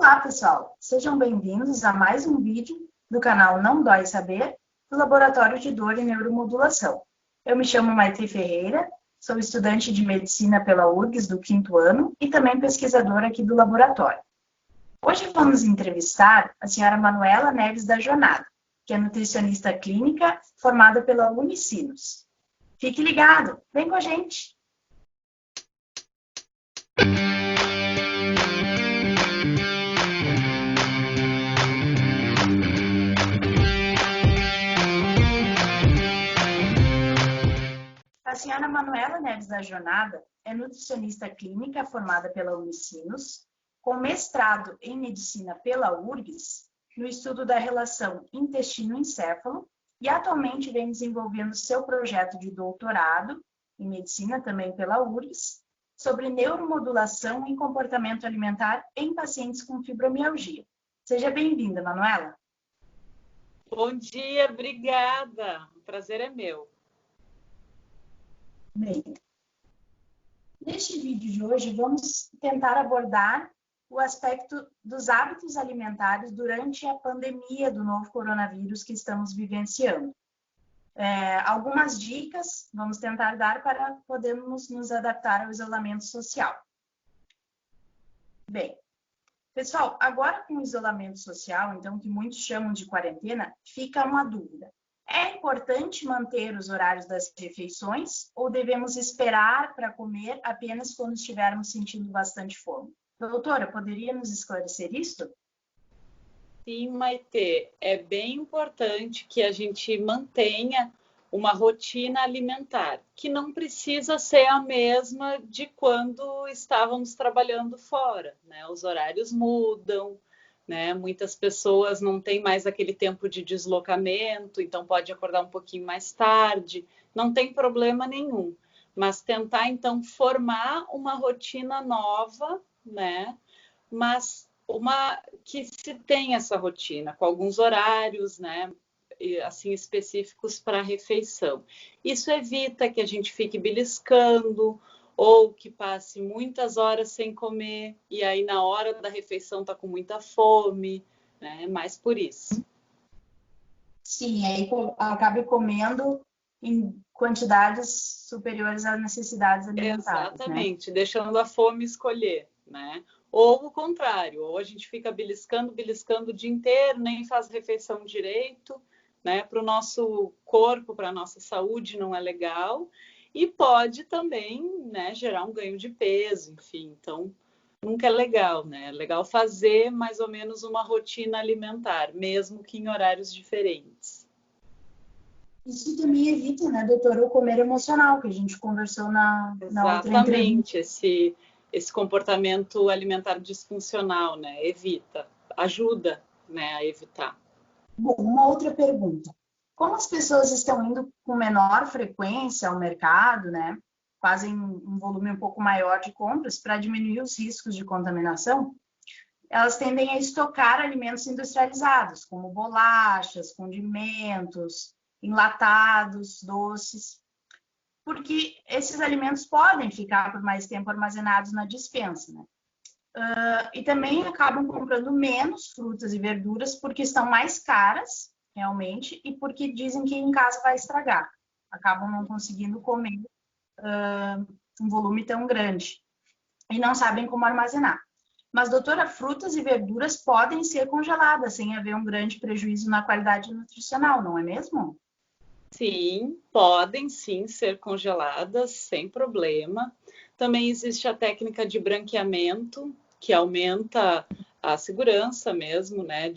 Olá, pessoal! Sejam bem-vindos a mais um vídeo do canal Não Dói Saber, do Laboratório de Dor e Neuromodulação. Eu me chamo Maite Ferreira, sou estudante de Medicina pela URGS do 5º ano e também pesquisadora aqui do laboratório. Hoje vamos entrevistar a senhora Manuela Neves da Jonada, que é nutricionista clínica formada pela Unicinos. Fique ligado, vem com a gente! A senhora Manuela Neves da Jonada é nutricionista clínica formada pela Unicinos, com mestrado em medicina pela URGS, no estudo da relação intestino-encéfalo, e atualmente vem desenvolvendo seu projeto de doutorado em medicina também pela URGS, sobre neuromodulação em comportamento alimentar em pacientes com fibromialgia. Seja bem-vinda, Manuela. Bom dia, obrigada. O prazer é meu. Bem, neste vídeo de hoje vamos tentar abordar o aspecto dos hábitos alimentares durante a pandemia do novo coronavírus que estamos vivenciando. Algumas dicas vamos tentar dar para podermos nos adaptar ao isolamento social. Bem, pessoal, agora com o isolamento social, então que muitos chamam de quarentena, fica uma dúvida. É importante manter os horários das refeições ou devemos esperar para comer apenas quando estivermos sentindo bastante fome? Doutora, poderia nos esclarecer isso? Sim, Maitê, é bem importante que a gente mantenha uma rotina alimentar, que não precisa ser a mesma de quando estávamos trabalhando fora, né? Os horários mudam, né? Muitas pessoas não têm mais aquele tempo de deslocamento, então pode acordar um pouquinho mais tarde, não tem problema nenhum. Mas tentar, então, formar uma rotina nova, né? Mas que se tem essa rotina, com alguns horários, né? Assim, específicos para a refeição. Isso evita que a gente fique beliscando, ou que passe muitas horas sem comer, e aí na hora da refeição está com muita fome, né? Mais por isso. Sim, aí acabe comendo em quantidades superiores às necessidades alimentares. Exatamente, né? Deixando a fome escolher, né? Ou o contrário, ou a gente fica beliscando o dia inteiro, nem faz refeição direito, né? Para o nosso corpo, para a nossa saúde não é legal. E pode também, né, gerar um ganho de peso, enfim. Então, nunca é legal, né? É legal fazer mais ou menos uma rotina alimentar, mesmo que em horários diferentes. Isso também evita, né, doutora, o comer emocional, que a gente conversou na outra entrevista. Exatamente, esse comportamento alimentar disfuncional, né? Evita, ajuda, né, a evitar. Bom, uma outra pergunta. Como as pessoas estão indo com menor frequência ao mercado, né? Fazem um volume um pouco maior de compras para diminuir os riscos de contaminação, elas tendem a estocar alimentos industrializados, como bolachas, condimentos, enlatados, doces, porque esses alimentos podem ficar por mais tempo armazenados na despensa, né? E também acabam comprando menos frutas e verduras porque estão mais caras, realmente, e porque dizem que em casa vai estragar. Acabam não conseguindo comer um volume tão grande e não sabem como armazenar. Mas, doutora, frutas e verduras podem ser congeladas sem haver um grande prejuízo na qualidade nutricional, não é mesmo? Sim, podem sim ser congeladas sem problema. Também existe a técnica de branqueamento, que aumenta a segurança mesmo, né,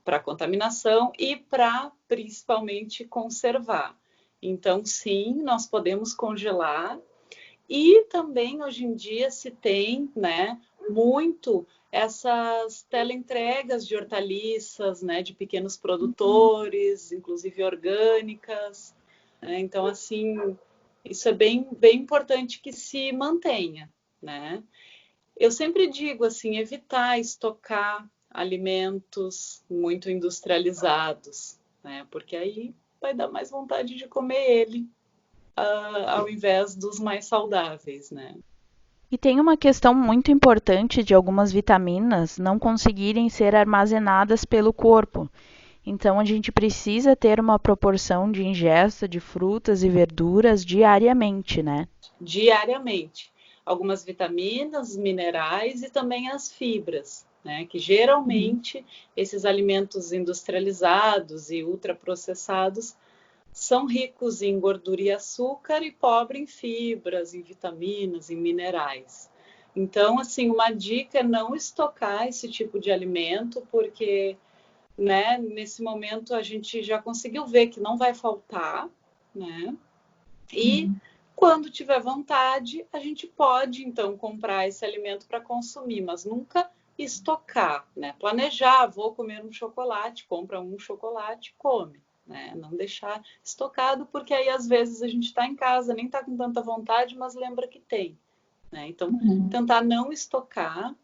para contaminação e para principalmente conservar. Então, sim, nós podemos congelar. E também hoje em dia se tem, né, muito essas teleentregas de hortaliças, né, de pequenos produtores, inclusive orgânicas. Né? Então, assim, isso é bem importante que se mantenha, né? Eu sempre digo, assim, evitar estocar alimentos muito industrializados, né? Porque aí vai dar mais vontade de comer ele, ao invés dos mais saudáveis, né? E tem uma questão muito importante de algumas vitaminas não conseguirem ser armazenadas pelo corpo. Então, a gente precisa ter uma proporção de ingesta de frutas e verduras diariamente, né? Diariamente. Algumas vitaminas, minerais e também as fibras, né? Que geralmente esses alimentos industrializados e ultraprocessados são ricos em gordura e açúcar e pobre em fibras, em vitaminas, em minerais. Então, assim, uma dica é não estocar esse tipo de alimento, porque, né, nesse momento a gente já conseguiu ver que não vai faltar, né? E quando tiver vontade, a gente pode, então, comprar esse alimento para consumir, mas nunca estocar, né? Planejar, vou comer um chocolate, compra um chocolate, come. Né? Não deixar estocado, porque aí às vezes a gente está em casa, nem está com tanta vontade, mas lembra que tem. Né? Então, tentar não estocar.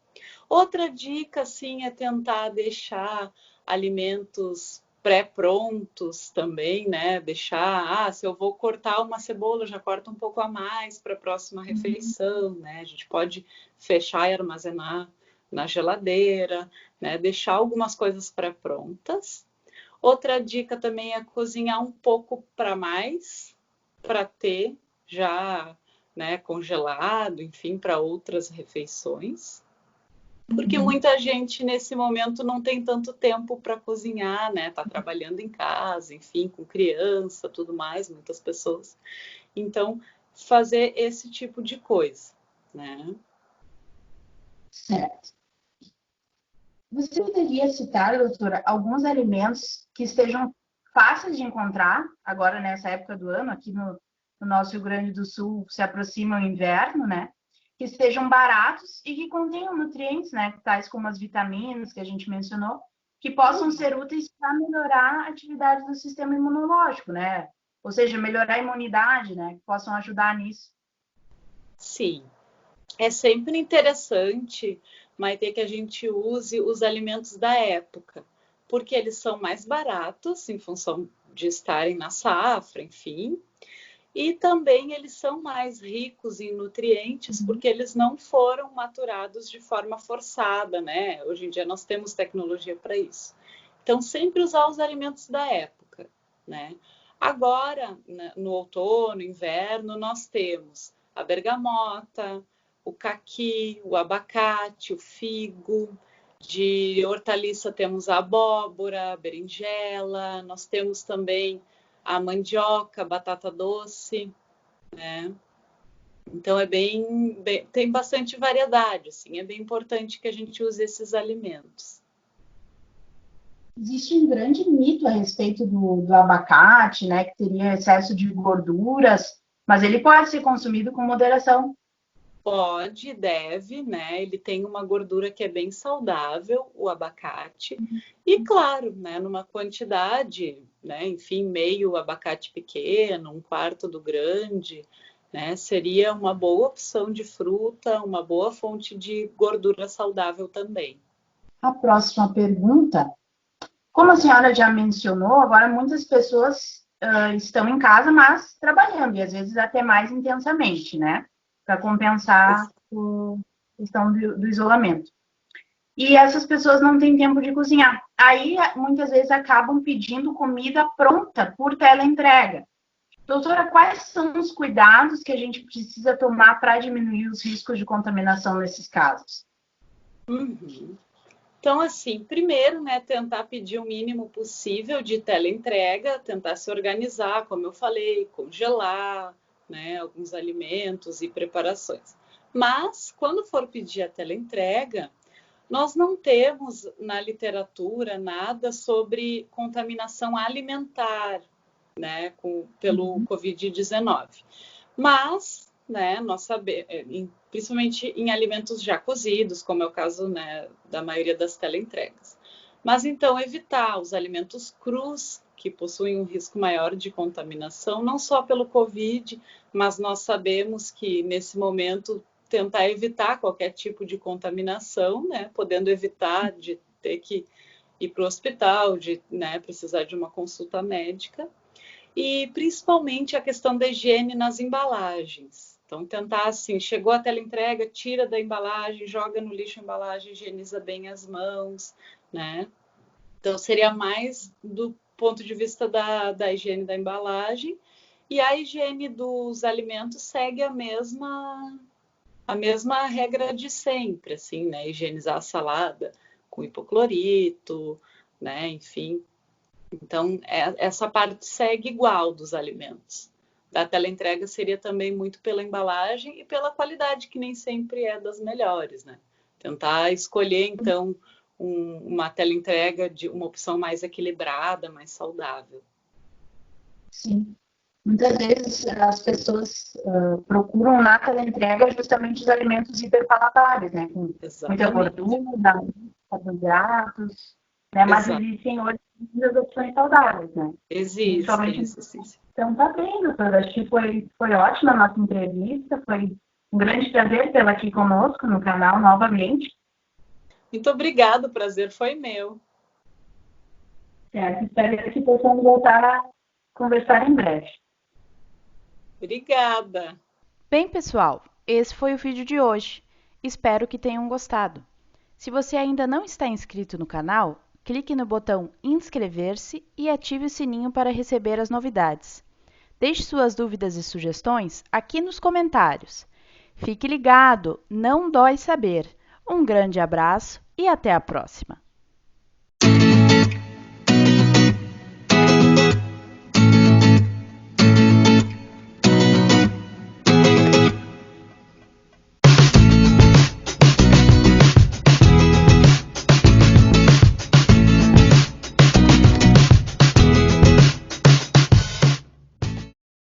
Outra dica, sim, é tentar deixar alimentos pré-prontos também, né? Deixar, se eu vou cortar uma cebola, já corta um pouco a mais para a próxima refeição, né? A gente pode fechar e armazenar na geladeira, né? Deixar algumas coisas pré-prontas. Outra dica também é cozinhar um pouco para mais, para ter já, né, congelado, enfim, para outras refeições. Porque muita gente nesse momento não tem tanto tempo para cozinhar, né? Tá trabalhando em casa, enfim, com criança, tudo mais, muitas pessoas. Então, fazer esse tipo de coisa, né? Certo. Você poderia citar, doutora, alguns alimentos que estejam fáceis de encontrar agora nessa época do ano, aqui no nosso Rio Grande do Sul se aproxima o inverno, né? Que sejam baratos e que contenham nutrientes, né? Tais como as vitaminas que a gente mencionou, que possam ser úteis para melhorar a atividade do sistema imunológico, né? Ou seja, melhorar a imunidade, né? Que possam ajudar nisso. Sim, é sempre interessante, Maite, que a gente use os alimentos da época, porque eles são mais baratos em função de estarem na safra, enfim, e também eles são mais ricos em nutrientes, porque eles não foram maturados de forma forçada, né? Hoje em dia nós temos tecnologia para isso. Então, sempre usar os alimentos da época, né? Agora, no outono, inverno, nós temos a bergamota, o caqui, o abacate, o figo. De hortaliça temos a abóbora, a berinjela, nós temos também a mandioca, a batata doce, né? Então tem bastante variedade, assim, é bem importante que a gente use esses alimentos. Existe um grande mito a respeito do abacate, né, que teria excesso de gorduras, mas ele pode ser consumido com moderação. Pode, deve, né? Ele tem uma gordura que é bem saudável, o abacate. E claro, né, numa quantidade, né, enfim, meio abacate pequeno, um quarto do grande, né, seria uma boa opção de fruta, uma boa fonte de gordura saudável também. A próxima pergunta, como a senhora já mencionou, agora muitas pessoas estão em casa, mas trabalhando, e às vezes até mais intensamente, né? Para compensar a questão do isolamento. E essas pessoas não têm tempo de cozinhar. Aí, muitas vezes, acabam pedindo comida pronta por teleentrega. Doutora, quais são os cuidados que a gente precisa tomar para diminuir os riscos de contaminação nesses casos? Então, assim, primeiro, né, tentar pedir o mínimo possível de teleentrega, tentar se organizar, como eu falei, congelar, né, alguns alimentos e preparações. Mas, quando for pedir a teleentrega, nós não temos na literatura nada sobre contaminação alimentar, né, pelo Covid-19. Mas, né, nós sabemos, principalmente em alimentos já cozidos, como é o caso, né, da maioria das teleentregas. Mas então evitar os alimentos crus, que possuem um risco maior de contaminação, não só pelo Covid, mas nós sabemos que nesse momento tentar evitar qualquer tipo de contaminação, né, podendo evitar de ter que ir para o hospital, de, né, precisar de uma consulta médica. E principalmente a questão da higiene nas embalagens, Então, tentar assim, chegou a teleentrega, tira da embalagem, joga no lixo a embalagem, higieniza bem as mãos, né? Então, seria mais do ponto de vista da higiene da embalagem. E a higiene dos alimentos segue a mesma regra de sempre, assim, né? Higienizar a salada com hipoclorito, né? Enfim. Então, essa parte segue igual dos alimentos. Da teleentrega seria também muito pela embalagem e pela qualidade, que nem sempre é das melhores, né? Tentar escolher, então, uma teleentrega de uma opção mais equilibrada, mais saudável. Sim. Muitas vezes as pessoas procuram na teleentrega justamente os alimentos hiperpalatáveis, né? Com muita gordura, carboidratos, né? Mas existem hoje muitas opções saudáveis, né? Existem. Então tá bem, doutora. Acho que foi ótima a nossa entrevista. Foi um grande prazer tê-la aqui conosco no canal novamente. Muito obrigada, o prazer foi meu. Certo, espero que possamos voltar a conversar em breve. Obrigada. Bem, pessoal, esse foi o vídeo de hoje. Espero que tenham gostado. Se você ainda não está inscrito no canal, clique no botão inscrever-se e ative o sininho para receber as novidades. Deixe suas dúvidas e sugestões aqui nos comentários. Fique ligado, não dói saber. Um grande abraço e até a próxima!